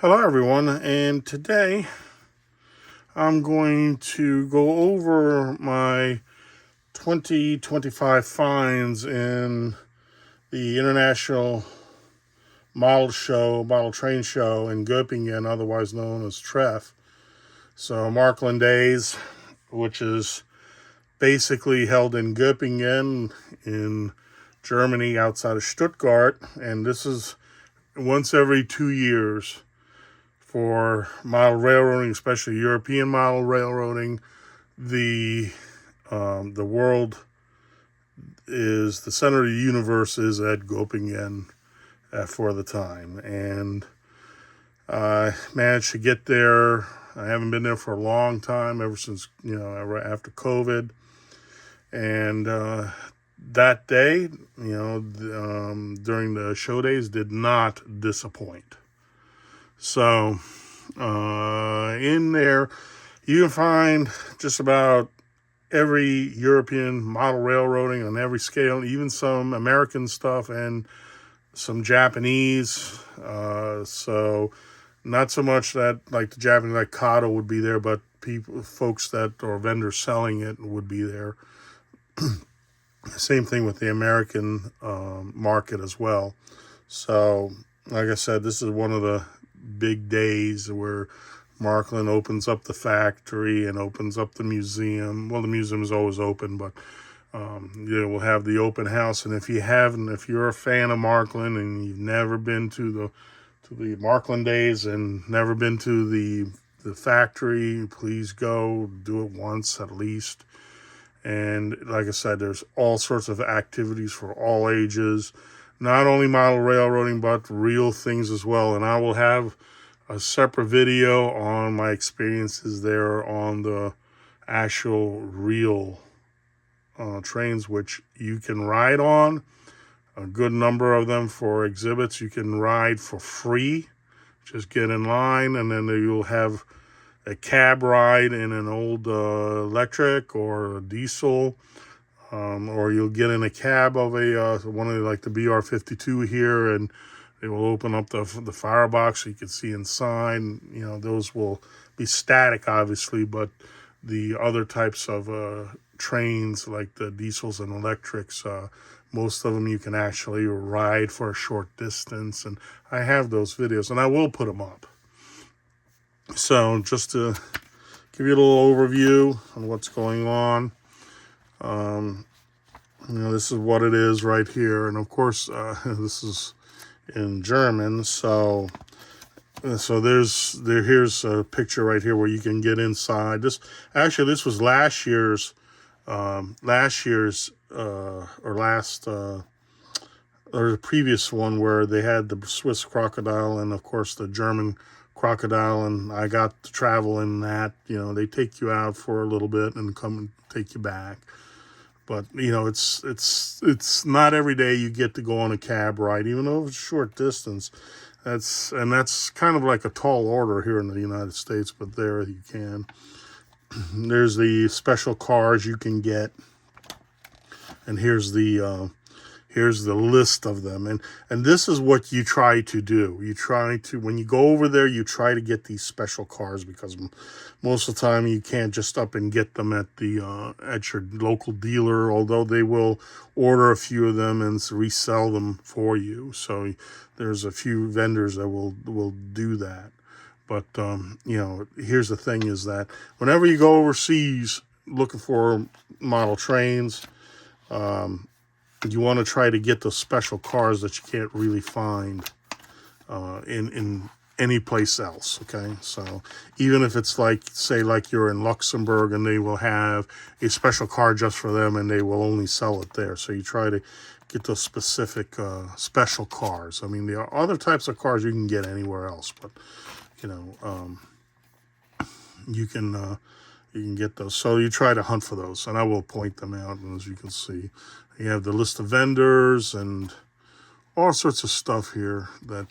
Hello everyone, and today I'm going to go over my 2025 finds in the International Model Train Show in Goppingen, otherwise known as Treff. So Marklin Days, which is basically held in Goppingen in Germany outside of Stuttgart, and this is once every 2 years. For model railroading, especially European model railroading, the world is the center of the universe is at Goppingen for the time, and I managed to get there. I haven't been there for a long time, ever since after COVID, and that day, during the show days, did not disappoint. So, in there, you can find just about every European model railroading on every scale, even some American stuff and some Japanese. So, not so much that like the Japanese, like Kato would be there, but folks or vendors selling it would be there. Same thing with the American market as well. So, like I said, this is one of the big days where Marklin opens up the factory and opens up the museum. Well, the museum is always open, but we'll have the open house. And if you're a fan of Marklin and you've never been to the Marklin Days and never been to the factory, please go do it once at least. And like I said, there's all sorts of activities for all ages. Not only model railroading, but real things as well. And I will have a separate video on my experiences there on the actual real trains, which you can ride on. A good number of them for exhibits. You can ride for free. Just get in line, and then you'll have a cab ride in an old electric or a diesel. Or you'll get in a cab of one of like the BR-52 here, and they will open up the firebox so you can see inside. Those will be static, obviously, but the other types of trains, like the diesels and electrics, most of them you can actually ride for a short distance. And I have those videos, and I will put them up. So just to give you a little overview on what's going on. This is what it is right here, and of course, this is in German. So here's a picture right here where you can get inside. This was last year's or the previous one, where they had the Swiss crocodile and of course the German crocodile, and I got to travel in that. They take you out for a little bit and come and take you back. But it's not every day you get to go on a cab ride, even though it's a short distance. That's kind of like a tall order here in the United States, but there you can. There's the special cars you can get, and here's the list of them. And this is what you try to do. When you go over there, you try to get these special cars, because most of the time you can't just up and get them at your local dealer, although they will order a few of them and resell them for you. So there's a few vendors that will do that. But here's the thing, is that whenever you go overseas looking for model trains, you want to try to get those special cars that you can't really find in any place else, okay? So even if it's like you're in Luxembourg and they will have a special car just for them and they will only sell it there. So you try to get those specific special cars. I mean, there are other types of cars you can get anywhere else, but you can get those. So you try to hunt for those, and I will point them out. And as you can see, you have the list of vendors and all sorts of stuff here. That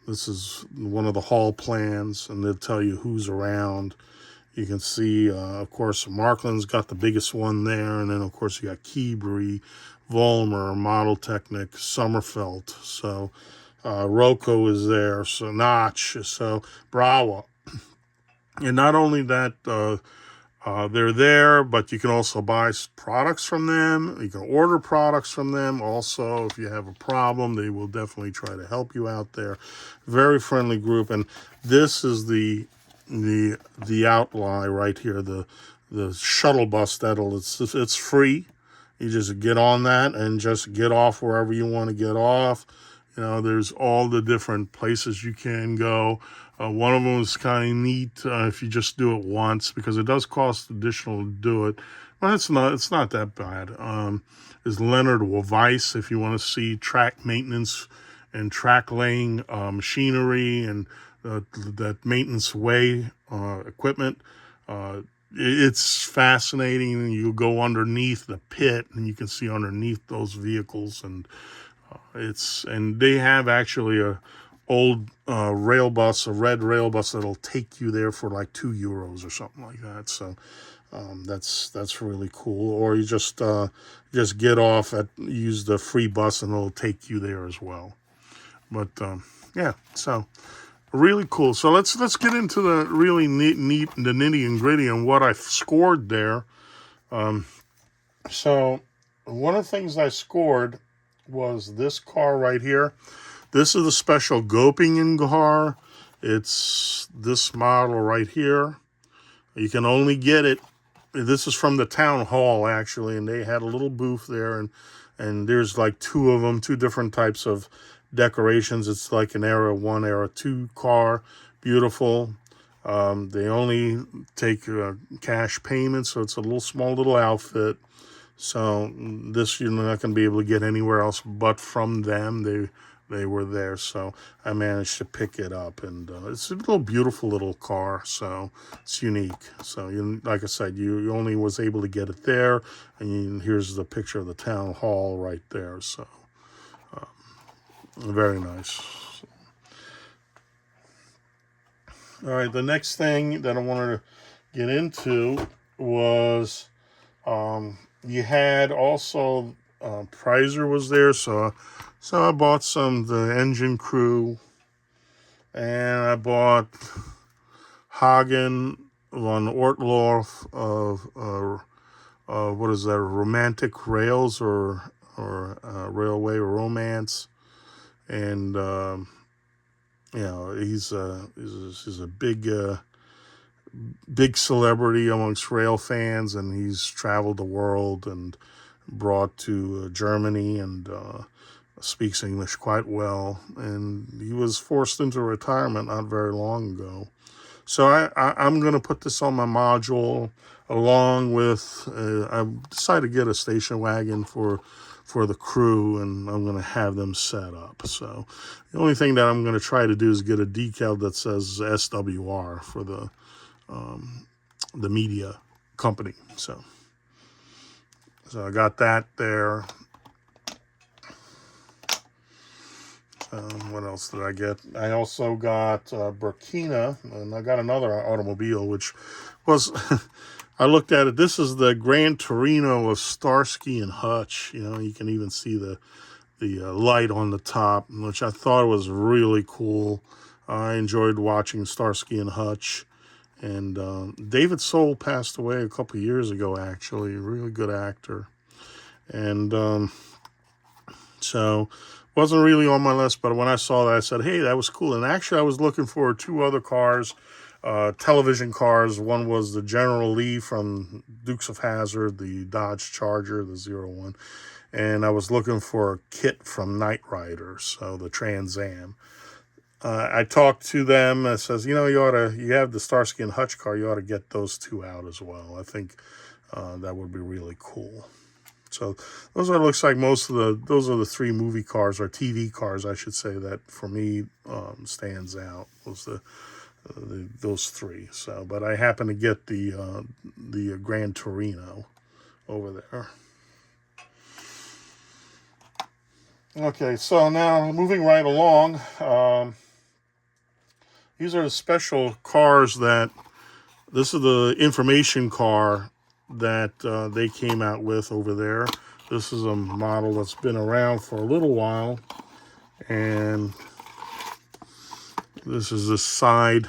this is one of the hall plans, and they'll tell you who's around. You can see, of course, Marklin's got the biggest one there, and then of course you got Keebry, Vollmer, Model Technic, Sommerfeld. So Roku is there, so Notch, so Bravo. And not only that, they're there, but you can also buy products from them. You can order products from them. Also, if you have a problem, they will definitely try to help you out there. Very friendly group. And this is the outline right here, the shuttle bus it's free. You just get on that and just get off wherever you want to get off. You know, there's all the different places you can go. One of them is kind of neat if you just do it once, because it does cost additional to do it. But it's not that bad. Is Leonard Weiss, if you want to see track maintenance and track laying machinery and that maintenance way equipment. It's fascinating. You go underneath the pit and you can see underneath those vehicles, and they have actually a old rail bus, a red rail bus that'll take you there for like €2 or something like that. So that's really cool. Or you just get off use the free bus and it'll take you there as well. But yeah, so really cool. So let's get into the really neat the nitty and gritty and what I scored there. So one of the things I scored was this car right here. This is the special Goppingen car. It's this model right here. You can only get it. This is from the town hall, actually, and they had a little booth there, and there's like two of them, two different types of decorations. It's like an Era 1, Era 2 car. Beautiful. They only take cash payments, so it's a small little outfit. So this you're not going to be able to get anywhere else but from them. They were there, so I managed to pick it up, and it's a beautiful little car, so it's unique. So like I said, you only was able to get it there, and here's the picture of the town hall right there. So very nice. All right, the next thing that I wanted to get into was you had also Prizer was there, so I bought the engine crew, and I bought Hagen von Ortloff of what is that, Romantic Rails or Railway Romance, and he's a big celebrity amongst rail fans, and he's traveled the world and brought to Germany and speaks English quite well, and he was forced into retirement not very long ago. So I'm going to put this on my module along with, I decided to get a station wagon for the crew, and I'm going to have them set up. So the only thing that I'm going to try to do is get a decal that says SWR for the media company. So I got that there. What else did I get? I also got Burkina, and I got another automobile, which was, I looked at it. This is the Gran Torino of Starsky and Hutch. You can even see the light on the top, which I thought was really cool. I enjoyed watching Starsky and Hutch. And David Soul passed away a couple years ago, actually. A really good actor. And so wasn't really on my list, but when I saw that, I said, hey, that was cool. And actually, I was looking for two other cars, television cars. One was the General Lee from Dukes of Hazzard, the Dodge Charger, the 01. And I was looking for a kit from Knight Rider, so the Trans Am. I talked to them and says, you have the Starsky and Hutch car, you ought to get those two out as well. I think that would be really cool. So those looks like those are the three movie cars, or TV cars, I should say, that for me stands out. Those three. So, but I happen to get the Gran Torino over there. Okay, so now moving right along, these are the special cars this is the information car that they came out with over there. This is a model that's been around for a little while, and this is the side,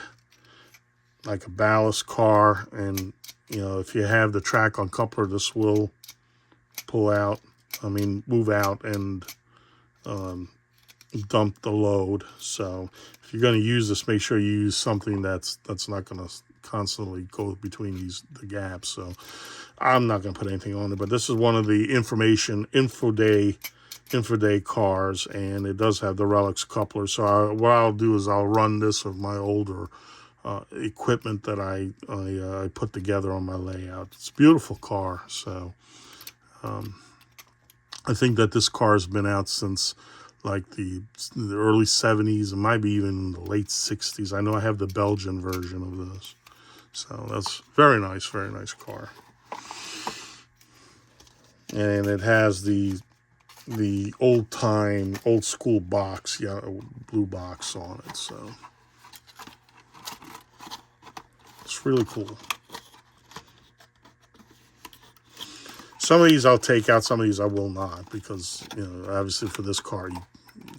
like a ballast car, and you know, if you have the track uncoupler, this will move out and dump the load. So if you're going to use this, make sure you use something that's not going to constantly go between the gaps. So I'm not going to put anything on it, but this is one of the Infoday cars, and it does have the Relics coupler. So what I'll do is I'll run this with my older equipment that I put together on my layout. It's a beautiful car. So I think that this car has been out since like the early 70s and maybe even the late 60s. I know I have the Belgian version of this. So that's very nice car. And it has the old school box, blue box on it. So it's really cool. Some of these I'll take out, some of these I will not, because, you know, obviously for this car you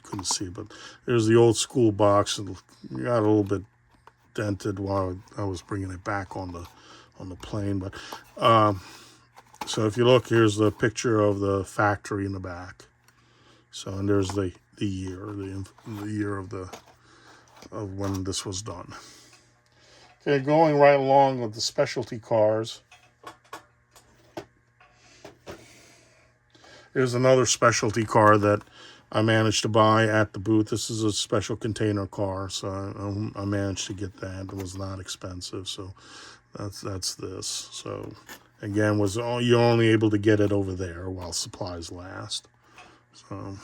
couldn't see it. But there's the old school box, and it got a little bit dented while I was bringing it back on the plane. But so if you look, here's the picture of the factory in the back. So, and there's the year of when this was done. Okay, going right along with the specialty cars. Here's another specialty car that I managed to buy at the booth. This is a special container car, so I managed to get that. It was not expensive, so that's this. So again, you're only able to get it over there while supplies last. So,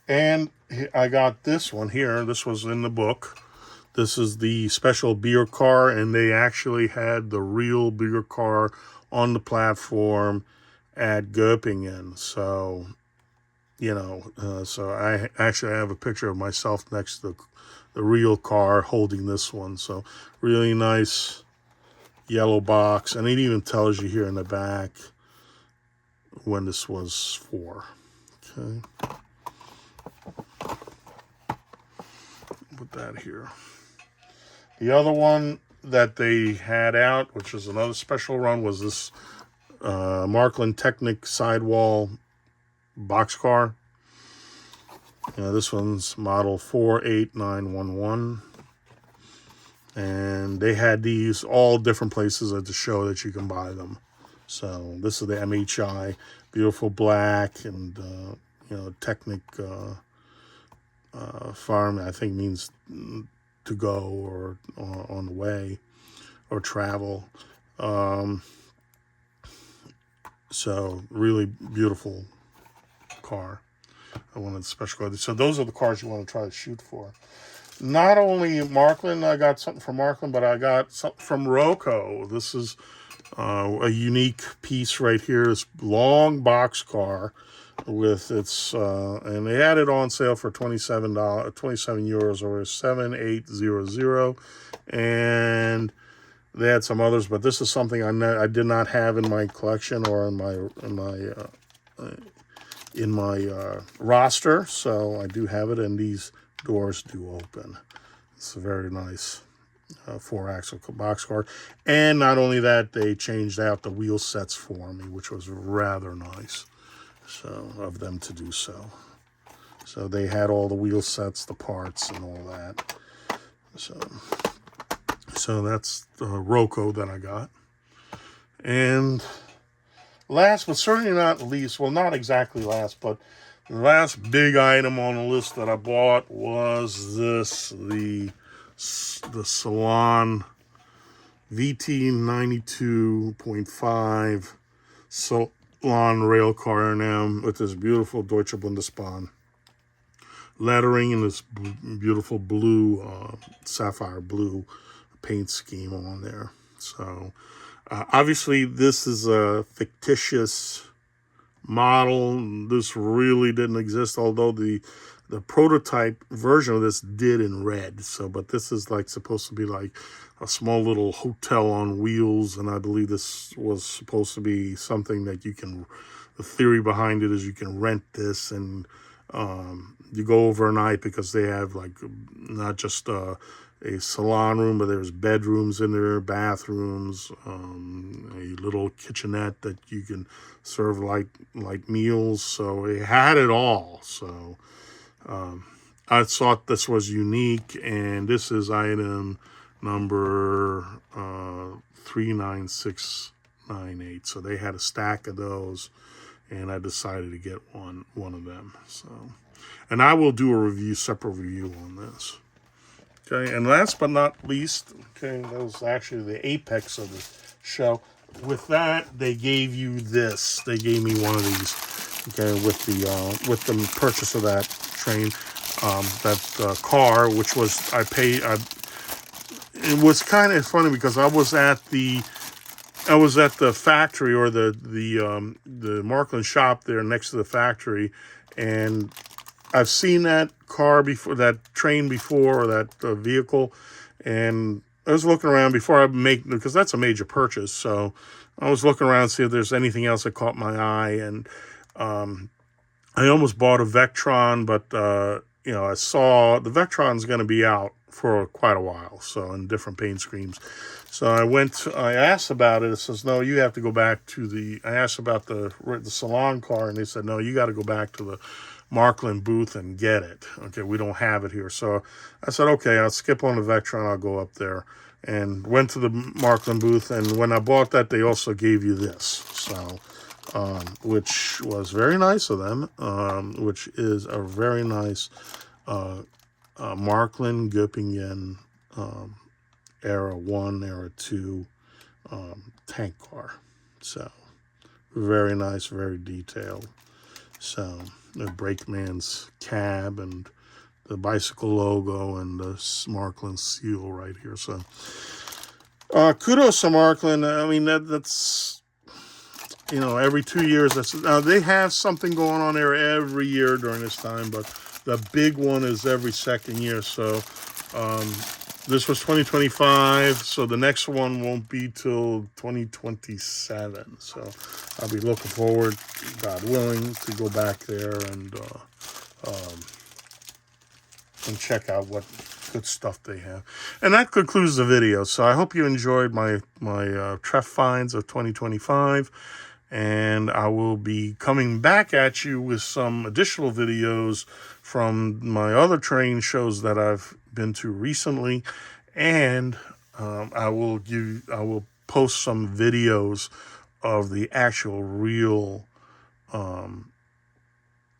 and I got this one here. This was in the book. This is the special beer car, and they actually had the real beer car on the platform at Goppingen. So, you know, so I actually have a picture of myself next to the real car holding this one. So really nice yellow box, and it even tells you here in the back when this was for. Okay, put that here. The other one that they had out, which was another special run, was this Marklin Technic sidewall boxcar. This one's model 48911, and they had these all different places at the show that you can buy them. So this is the MHI, beautiful black, and Technic farm, I think, means to go or on the way or travel. So really beautiful car. I wanted a special car. So those are the cars you want to try to shoot for. Not only Marklin, I got something from Marklin, but I got something from Roco. This is a unique piece right here. This long box car with its, and they had it on sale for €27 or 7,800, and they had some others, but this is something I did not have in my collection or in my roster, so I do have it, and these doors do open. It's a very nice 4-axle boxcar, and not only that, they changed out the wheel sets for me, which was rather nice. So of them to do so. So they had all the wheel sets, the parts, and all that. So that's the Roco that I got. And last but certainly not least, well, not exactly last, but the last big item on the list that I bought was this, the Salon VT 92.5 Salon rail car NM with this beautiful Deutsche Bundesbahn lettering and this beautiful blue, sapphire blue paint scheme on there. So obviously this is a fictitious model. This really didn't exist, although the prototype version of this did in red. So, but this is like supposed to be like a small little hotel on wheels, and I believe this was supposed to be something that you can, the theory behind it is you can rent this and You go overnight because they have like not just a salon room, but there's bedrooms in there, bathrooms, a little kitchenette that you can serve light meals. So it had it all. So I thought this was unique, and this is item number 39698. So they had a stack of those, and I decided to get one of them. So, and I will do a separate review on this. Okay, and last but not least, okay, that was actually the apex of the show. With that, they gave you this. They gave me one of these. Okay, with the purchase of that train, that car, which was it was kind of funny because I was at the factory, or the Marklin shop there next to the factory, and I've seen that car before, that train before, or that vehicle, and I was looking around before because that's a major purchase, so I was looking around to see if there's anything else that caught my eye, and I almost bought a Vectron, but I saw the Vectron's going to be out for quite a while, so in different paint schemes. So I asked about it. It says, no, you have to go back to I asked about the salon car, and they said, no, you got to go back to the Marklin booth and get it. Okay, we don't have it here. So I said, okay, I'll skip on the Vectron. I'll go up there, and went to the Marklin booth. And when I bought that, they also gave you this. So, which was very nice of them, which is a very nice Marklin Goppingen Era 1, Era 2 tank car. So very nice, very detailed. So the brakeman's cab and the bicycle logo and the Marklin seal right here. So kudos to Marklin. I mean, that's every 2 years. They have something going on there every year during this time, but the big one is every second year. So this was 2025, so the next one won't be till 2027. So I'll be looking forward, God willing, to go back there and check out what good stuff they have. And that concludes the video. So I hope you enjoyed my Treff finds of 2025. And I will be coming back at you with some additional videos from my other train shows that I've been to recently, and I will post some videos of the actual real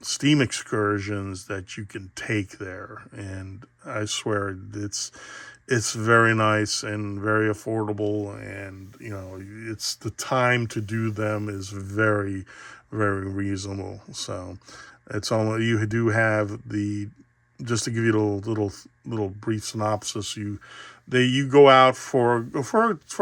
steam excursions that you can take there, and I swear it's very nice and very affordable, and it's the time to do them is very, very reasonable. So it's only, you do have just to give you a little brief synopsis, you go out for a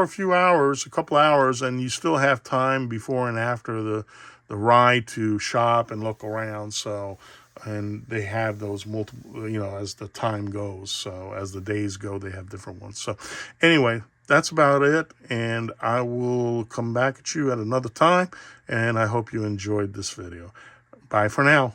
few hours, a couple hours, and you still have time before and after the ride to shop and look around. So, and they have those multiple, as the time goes. So as the days go, they have different ones. So anyway, that's about it. And I will come back at you at another time. And I hope you enjoyed this video. Bye for now.